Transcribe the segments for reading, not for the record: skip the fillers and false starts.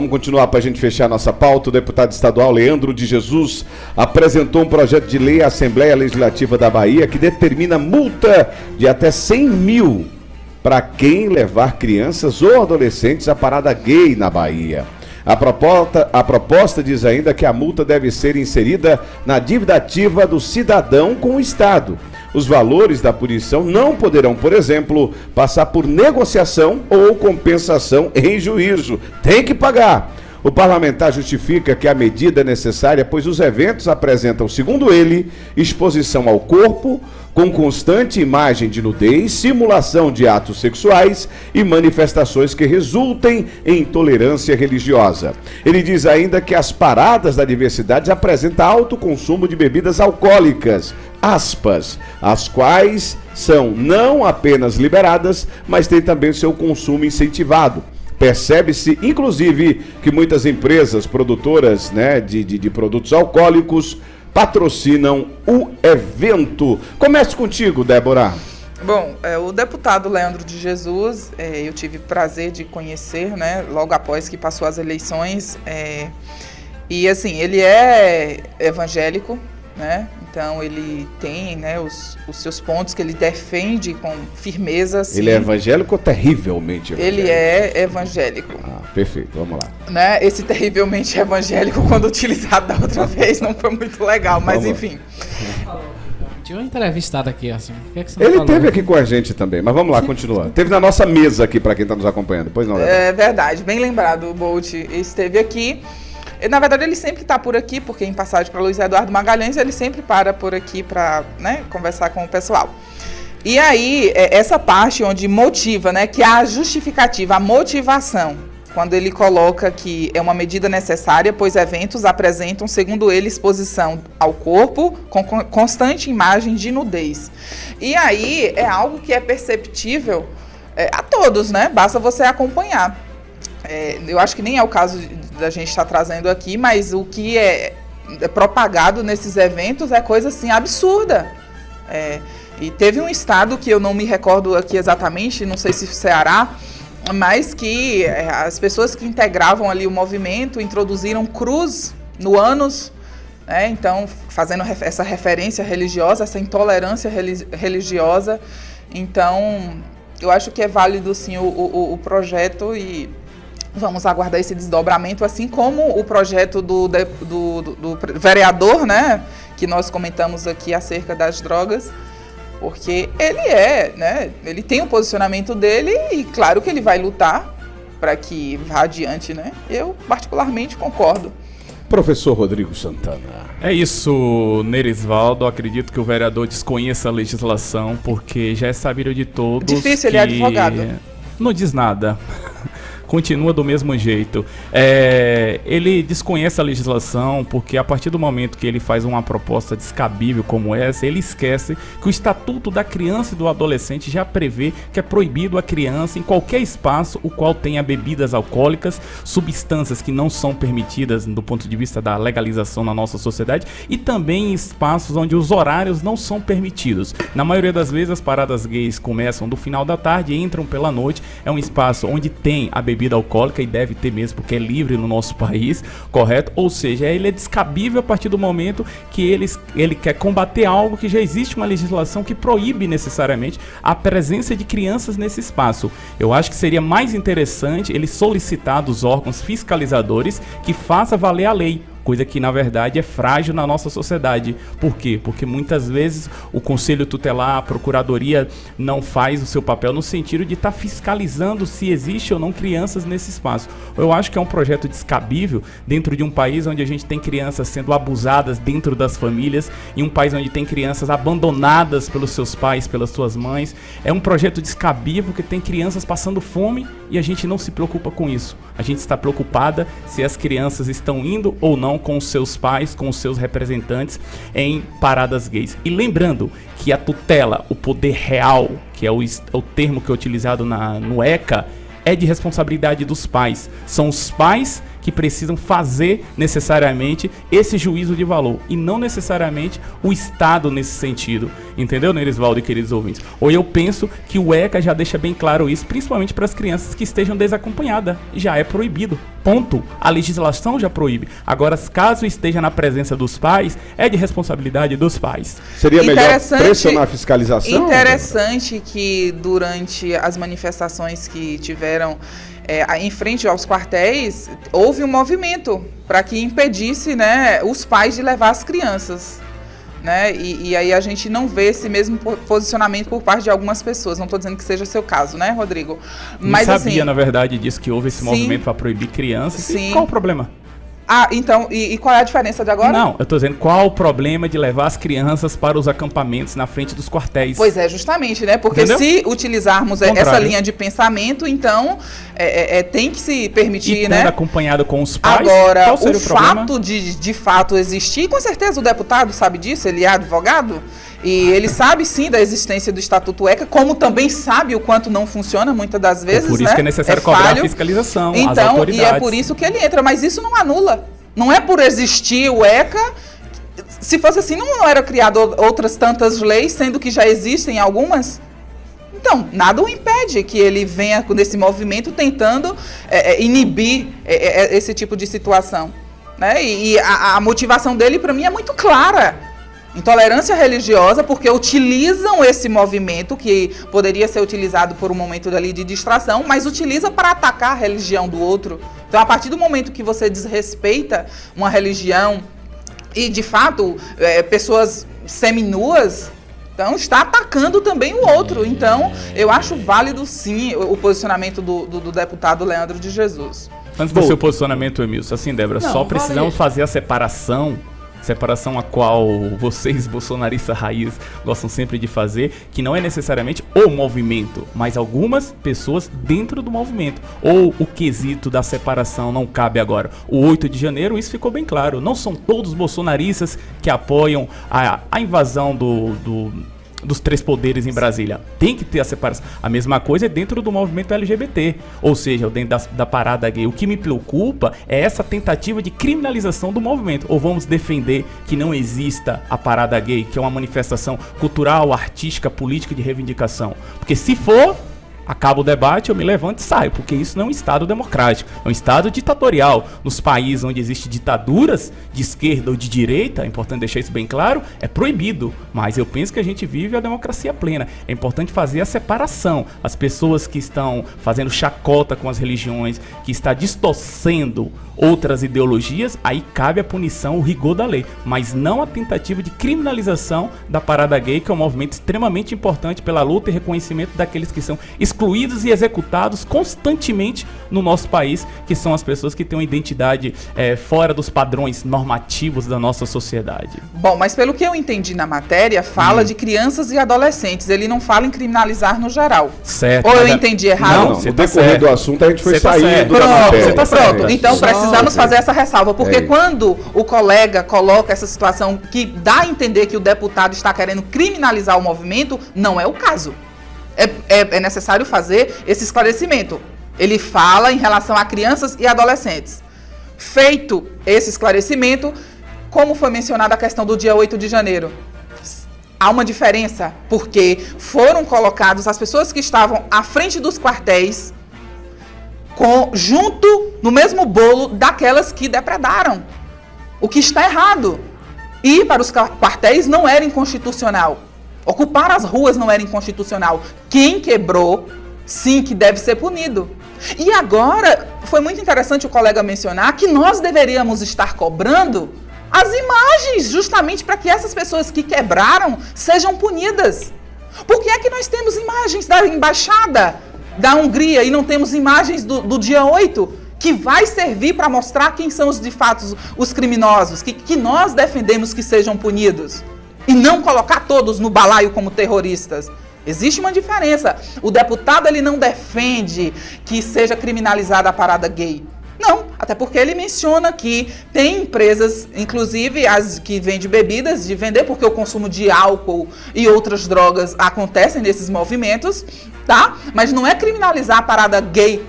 vamos continuar para a gente fechar nossa pauta. O deputado estadual Leandro de Jesus apresentou um projeto de lei à Assembleia Legislativa da Bahia que determina multa de até 100 mil para quem levar crianças ou adolescentes à parada gay na Bahia. A proposta diz ainda que a multa deve ser inserida na dívida ativa do cidadão com o Estado. Os valores da punição não poderão, por exemplo, passar por negociação ou compensação em juízo. Tem que pagar. O parlamentar justifica que a medida é necessária, pois os eventos apresentam, segundo ele, exposição ao corpo, com constante imagem de nudez, simulação de atos sexuais e manifestações que resultem em intolerância religiosa. Ele diz ainda que as paradas da diversidade apresentam alto consumo de bebidas alcoólicas, aspas, as quais são não apenas liberadas, mas têm também seu consumo incentivado. Percebe-se, inclusive, que muitas empresas produtoras, né, de produtos alcoólicos patrocinam o evento. Comece contigo, Débora. Bom, o deputado Leandro de Jesus, eu tive prazer de conhecer, né, logo após que passou as eleições, e assim, ele é evangélico, né, então ele tem, né, os seus pontos que ele defende com firmeza. Assim. Ele é evangélico ou terrivelmente evangélico? Ele é evangélico. Ah, perfeito, vamos lá. Né, esse terrivelmente evangélico, quando utilizado da outra vez, não foi muito legal, mas vamos enfim. Tinha uma entrevistada aqui, assim. O que é que você Ele falou? Teve aqui com a gente também, mas vamos lá, continua. Teve na nossa mesa aqui, para quem está nos acompanhando. Pois não, É verdade, bem lembrado, o Bolt esteve aqui. Na verdade, ele sempre está por aqui, porque em passagem para Luiz Eduardo Magalhães, ele sempre para por aqui para, né, conversar com o pessoal. E aí, essa parte onde motiva, né, que é a justificativa, a motivação, quando ele coloca que é uma medida necessária, pois eventos apresentam, segundo ele, exposição ao corpo com constante imagem de nudez. E aí, é algo que é perceptível a todos, né? Basta você acompanhar. Eu acho que nem é o caso da gente estar trazendo aqui, mas o que é propagado nesses eventos é coisa assim absurda. E teve um estado que eu não me recordo aqui exatamente, não sei se Ceará, mas que as pessoas que integravam ali o movimento introduziram cruz no ânus, né? Então fazendo essa referência religiosa, essa intolerância religiosa. Então eu acho que é válido sim o projeto e vamos aguardar esse desdobramento, assim como o projeto do vereador, né, que nós comentamos aqui acerca das drogas, porque ele tem o posicionamento dele e claro que ele vai lutar para que vá adiante, né? Eu particularmente concordo. Professor Rodrigo Santana. É isso, Nerisvaldo. Acredito que o vereador desconheça a legislação, porque já é sabido de todos. Difícil, ele é advogado. Não diz nada. Continua do mesmo jeito. Ele desconhece a legislação porque a partir do momento que ele faz uma proposta descabível como essa, ele esquece que o Estatuto da Criança e do Adolescente já prevê que é proibido a criança em qualquer espaço o qual tenha bebidas alcoólicas, substâncias que não são permitidas do ponto de vista da legalização na nossa sociedade e também em espaços onde os horários não são permitidos. Na maioria das vezes as paradas gays começam do final da tarde e entram pela noite. É um espaço onde tem a bebida alcoólica e deve ter mesmo porque é livre no nosso país, correto? Ou seja, ele é descabível a partir do momento que ele quer combater algo que já existe uma legislação que proíbe necessariamente a presença de crianças nesse espaço. Eu acho que seria mais interessante ele solicitar dos órgãos fiscalizadores que faça valer a lei. Coisa que na verdade é frágil na nossa sociedade. Por quê? Porque muitas vezes o Conselho Tutelar, a Procuradoria não faz o seu papel no sentido de estar fiscalizando se existe ou não crianças nesse espaço. Eu acho que é um projeto descabível dentro de um país onde a gente tem crianças sendo abusadas dentro das famílias, em um país onde tem crianças abandonadas pelos seus pais, pelas suas mães. É um projeto descabível que tem crianças passando fome e a gente não se preocupa com isso. A gente está preocupada se as crianças estão indo ou não com os seus pais, com os seus representantes em paradas gays. E lembrando que a tutela, o poder real, que é o termo que é utilizado no ECA, é de responsabilidade dos pais. São os pais que precisam fazer necessariamente esse juízo de valor e não necessariamente o Estado nesse sentido. Entendeu, Nerisvaldo e queridos ouvintes? Ou eu penso que o ECA já deixa bem claro isso, principalmente para as crianças que estejam desacompanhadas. Já é proibido. Ponto. A legislação já proíbe. Agora, caso esteja na presença dos pais, é de responsabilidade dos pais. Seria melhor pressionar a fiscalização? Interessante que durante as manifestações que tiveram em frente aos quartéis, houve um movimento para que impedisse, né, os pais de levar as crianças. Né? E aí a gente não vê esse mesmo posicionamento por parte de algumas pessoas. Não estou dizendo que seja o seu caso, né, Rodrigo? Mas, não sabia, na verdade, disso, que houve esse movimento para proibir crianças. Sim. Qual o problema? Ah, então, e qual é a diferença de agora? Não, eu tô dizendo qual o problema de levar as crianças para os acampamentos na frente dos quartéis. Pois é, justamente, né? Porque entendeu? Se utilizarmos essa linha de pensamento, então tem que se permitir, né? Acompanhado com os pais. Agora, qual seria o fato de fato existir, com certeza o deputado sabe disso, ele é advogado, e ele sabe sim da existência do Estatuto ECA, como também sabe o quanto não funciona muitas das vezes, por isso, né? Que é necessário cobrar a fiscalização, então, as autoridades. E é por isso que ele entra, mas isso não anula. Não é por existir o ECA. Se fosse assim, não era criado outras tantas leis, sendo que já existem algumas. Então, nada o impede que ele venha nesse movimento tentando inibir esse tipo de situação. Né? E a motivação dele, para mim, é muito clara. Intolerância religiosa, porque utilizam esse movimento, que poderia ser utilizado por um momento dali de distração, mas utiliza para atacar a religião do outro. Então, a partir do momento que você desrespeita uma religião e, de fato, pessoas seminuas, então está atacando também o outro. Então, eu acho válido, sim, o posicionamento do deputado Leandro de Jesus. Antes do seu posicionamento, Emilson, assim, Débora, só precisamos fazer a separação a qual vocês, bolsonaristas raiz, gostam sempre de fazer, que não é necessariamente o movimento, mas algumas pessoas dentro do movimento. Ou o quesito da separação não cabe agora. O 8 de janeiro, isso ficou bem claro. Não são todos bolsonaristas que apoiam a invasão dos três poderes em Brasília. Tem que ter a separação. A mesma coisa é dentro do movimento LGBT, ou seja, dentro da parada gay. O que me preocupa é essa tentativa de criminalização do movimento. Ou vamos defender que não exista a parada gay, que é uma manifestação cultural, artística, política de reivindicação. Porque se for, acaba o debate, eu me levanto e saio, porque isso não é um Estado democrático, é um Estado ditatorial. Nos países onde existem ditaduras de esquerda ou de direita, é importante deixar isso bem claro, é proibido, mas eu penso que a gente vive a democracia plena. É importante fazer a separação. As pessoas que estão fazendo chacota com as religiões, que está distorcendo outras ideologias, aí cabe a punição, o rigor da lei, mas não a tentativa de criminalização da parada gay, que é um movimento extremamente importante pela luta e reconhecimento daqueles que são excluídos e executados constantemente no nosso país, que são as pessoas que têm uma identidade fora dos padrões normativos da nossa sociedade. Bom, mas pelo que eu entendi na matéria, fala de crianças e adolescentes, ele não fala em criminalizar no geral. Certo. Ou eu entendi errado? Não, no decorrer do assunto a gente foi saindo da matéria. Você tá certo. Então precisamos fazer essa ressalva, porque quando o colega coloca essa situação que dá a entender que o deputado está querendo criminalizar o movimento, não é o caso. É necessário fazer esse esclarecimento. Ele fala em relação a crianças e adolescentes. Feito esse esclarecimento, como foi mencionada a questão do dia 8 de janeiro, há uma diferença, porque foram colocados as pessoas que estavam à frente dos quartéis junto no mesmo bolo daquelas que depredaram, o que está errado. Ir para os quartéis não era inconstitucional. Ocupar as ruas não era inconstitucional. Quem quebrou, sim, que deve ser punido. E agora, foi muito interessante o colega mencionar que nós deveríamos estar cobrando as imagens, justamente para que essas pessoas que quebraram sejam punidas. Por que é que nós temos imagens da embaixada da Hungria e não temos imagens do dia 8, que vai servir para mostrar quem são de fato os criminosos, que nós defendemos que sejam punidos? E não colocar todos no balaio como terroristas. Existe uma diferença. O deputado ele não defende que seja criminalizada a parada gay. Não, até porque ele menciona que tem empresas, inclusive as que vendem bebidas, de vender, porque o consumo de álcool e outras drogas acontecem nesses movimentos, tá? Mas não é criminalizar a parada gay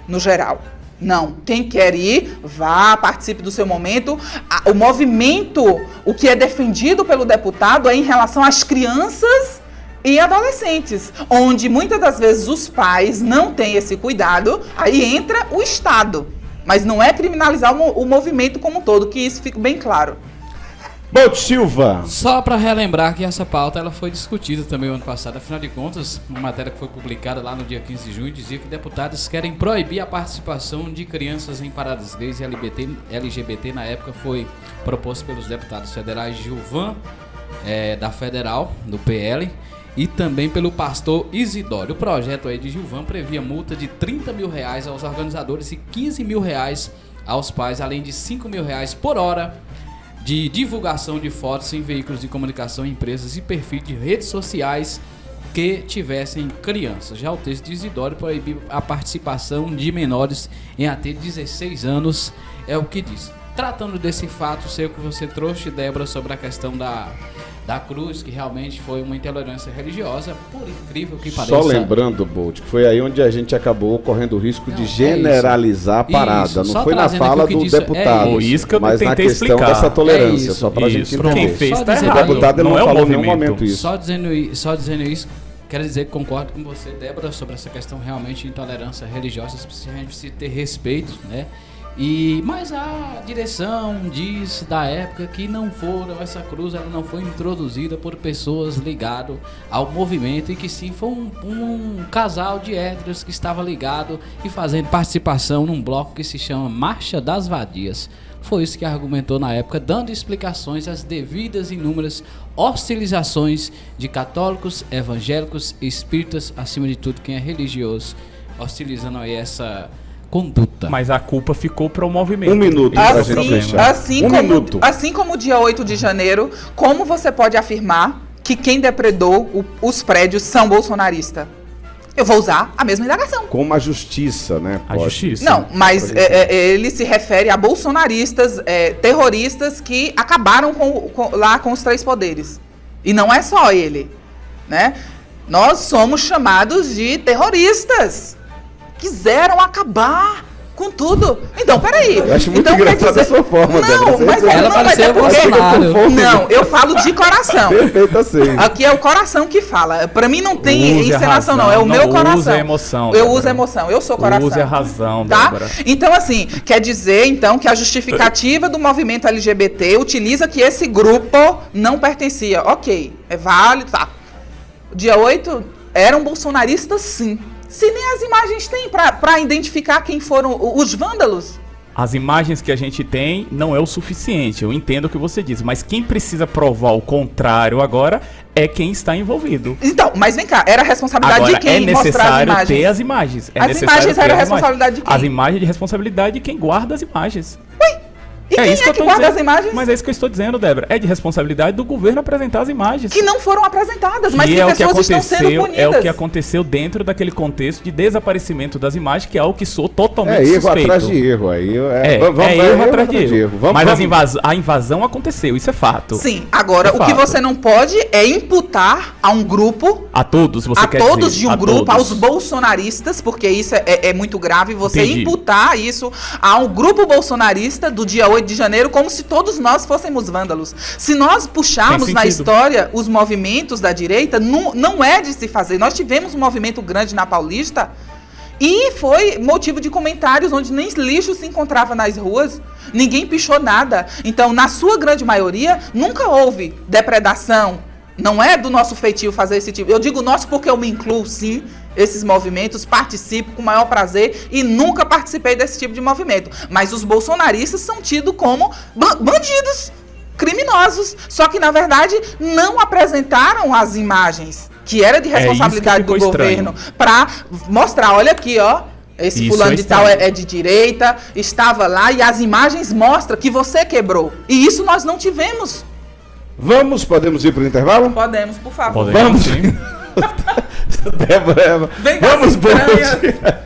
no geral. Não, quem quer ir, vá, participe do seu momento. O movimento, o que é defendido pelo deputado é em relação às crianças e adolescentes, onde muitas das vezes os pais não têm esse cuidado, aí entra o Estado. Mas não é criminalizar o movimento como um todo, que isso fique bem claro. Bolt Silva. Só para relembrar que essa pauta ela foi discutida também o ano passado. Afinal de contas, uma matéria que foi publicada lá no dia 15 de junho dizia que deputados querem proibir a participação de crianças em paradas gays e LGBT. Na época foi proposto pelos deputados federais Gilvan, da Federal, do PL, e também pelo pastor Isidório. O projeto aí de Gilvan previa multa de R$30 mil aos organizadores e R$15 mil aos pais, além de R$5 mil por hora de divulgação de fotos em veículos de comunicação, empresas e perfis de redes sociais que tivessem crianças. Já o texto de Isidório proíbe a participação de menores em até 16 anos, é o que diz. Tratando desse fato, sei o que você trouxe, Débora, sobre a questão da cruz, que realmente foi uma intolerância religiosa, por incrível que pareça. Só lembrando, Bolt, que foi aí onde a gente acabou correndo o risco de generalizar a parada. Não foi na fala do deputado, mas na questão dessa tolerância, só pra gente entender. Quem fez tá errado. O deputado não falou em nenhum momento isso. Só dizendo isso, quero dizer que concordo com você, Débora, sobre essa questão realmente de intolerância religiosa. A gente precisa ter respeito, né? Mas a direção diz da época que essa cruz ela não foi introduzida por pessoas ligadas ao movimento, e que sim foi um casal de héteros que estava ligado e fazendo participação num bloco que se chama Marcha das Vadias. Foi isso que argumentou na época, dando explicações às devidas e inúmeras hostilizações de católicos, evangélicos, espíritas, acima de tudo quem é religioso, hostilizando aí essa conduta. Mas a culpa ficou para o movimento. Um minuto. Assim como o dia 8 de janeiro, como você pode afirmar que quem depredou os prédios são bolsonaristas? Eu vou usar a mesma indagação. Como a justiça, né? A justiça. Não, mas ele se refere a bolsonaristas, terroristas que acabaram lá com os 3 poderes. E não é só ele, né? Nós somos chamados de terroristas. Quiseram acabar com tudo. Então, peraí. Eu acho muito engraçado a sua forma, Não, mas ela pareceu Bolsonaro. Não, eu falo de coração. Perfeito, assim. Aqui é o coração que fala. Pra mim não tem encenação, não. É o meu coração. Usa emoção. Eu uso emoção. Eu sou coração. Use a razão, tá? Débora. Então, assim, quer dizer, então, que a justificativa do movimento LGBT utiliza que esse grupo não pertencia. Ok, é válido, tá. Dia 8 eram bolsonaristas, sim. Se nem as imagens tem para identificar quem foram os vândalos. As imagens que a gente tem não é o suficiente, eu entendo o que você diz, mas quem precisa provar o contrário agora é quem está envolvido. Então, mas vem cá, era a responsabilidade agora, de quem mostrar as imagens? Ter as imagens. As imagens eram a responsabilidade de quem? As imagens é de responsabilidade de quem guarda as imagens. Ué? E quem é que guarda as imagens? Mas é isso que eu estou dizendo, Débora. É de responsabilidade do governo apresentar as imagens. Que não foram apresentadas, mas que pessoas estão sendo punidas. É o que aconteceu dentro daquele contexto de desaparecimento das imagens, que é algo que sou totalmente suspeito. É erro atrás de erro. Aí erro atrás de erro. Mas a invasão aconteceu, isso é fato. Sim, agora o que você não pode é imputar a um grupo... A todos, você quer dizer. A todos de um grupo, aos bolsonaristas, porque isso é muito grave, você imputar isso a um grupo bolsonarista do dia 8 de janeiro, como se todos nós fôssemos vândalos. Se nós puxarmos na história os movimentos da direita, não é de se fazer. Nós tivemos um movimento grande na Paulista e foi motivo de comentários onde nem lixo se encontrava nas ruas, ninguém pichou nada. Então, na sua grande maioria, nunca houve depredação. Não é do nosso feitio fazer esse tipo. Eu digo nosso porque eu me incluo, sim, esses movimentos, participo com o maior prazer e nunca participei desse tipo de movimento. Mas os bolsonaristas são tidos como bandidos, criminosos. Só que, na verdade, não apresentaram as imagens, que era de responsabilidade do governo, para mostrar, olha aqui, ó. Esse fulano de tal é de direita, estava lá e as imagens mostram que você quebrou. E isso nós não tivemos. Podemos ir para o intervalo? Podemos, por favor. Vamos. Débora, vamos, Bolt.